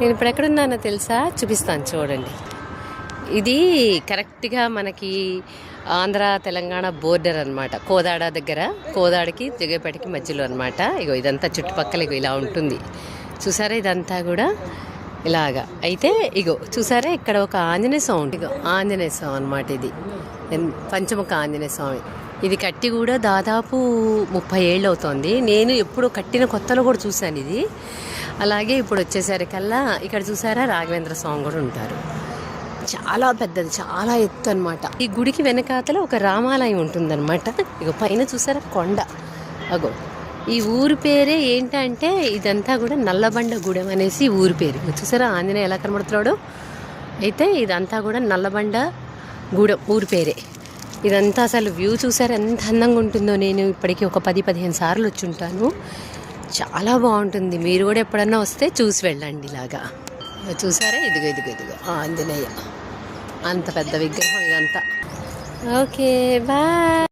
నేను ఇప్పుడు ఎక్కడున్నానో తెలుసా? చూపిస్తాను చూడండి. ఇది కరెక్ట్గా మనకి ఆంధ్ర తెలంగాణ బోర్డర్ అనమాట. కోదాడ దగ్గర, కోదాడకి జగేపేటకి మధ్యలో అనమాట. ఇగో ఇదంతా చుట్టుపక్కల ఇగో ఇలా ఉంటుంది చూసారా. ఇదంతా కూడా ఇలాగా. అయితే ఇగో చూసారా, ఇక్కడ ఒక ఆంజనేయ స్వామి. ఇగో ఆంజనేయ స్వామి అనమాట. ఇది పంచముఖ ఆంజనేయ స్వామి. ఇది కట్టి కూడా దాదాపు 30 ఏళ్ళు అవుతుంది. నేను ఎప్పుడు కట్టిన కొత్తలో కూడా చూశాను ఇది. అలాగే ఇప్పుడు వచ్చేసరికల్లా ఇక్కడ చూసారా రాఘవేంద్ర స్వామి కూడా ఉంటారు. చాలా పెద్దది, చాలా ఎత్తు అనమాట. ఈ గుడికి వెనకాతల ఒక రామాలయం ఉంటుందన్నమాట. ఇక పైన చూసారా కొండ. అగో ఈ ఊరి పేరే ఏంటంటే ఇదంతా కూడా నల్లబండ గూడెం అనేసి ఊరి పేరు. చూసారా ఆంజనేయ ఎలా కనబడుతున్నాడు. అయితే ఇదంతా కూడా నల్లబండ గూడెం ఊరి పేరే. ఇదంతా అసలు వ్యూ చూసారా ఎంత అందంగా ఉంటుందో. నేను ఇప్పటికీ ఒక 10-15 సార్లు వచ్చి ఉంటాను. చాలా బాగుంటుంది. మీరు కూడా ఎప్పుడన్నా వస్తే చూసి వెళ్ళండి. ఇలాగా చూసారా, ఇదిగో ఇదిగో ఇదిగో ఆంజనేయ, అంత పెద్ద విగ్రహం ఇదంతా. Okay bye.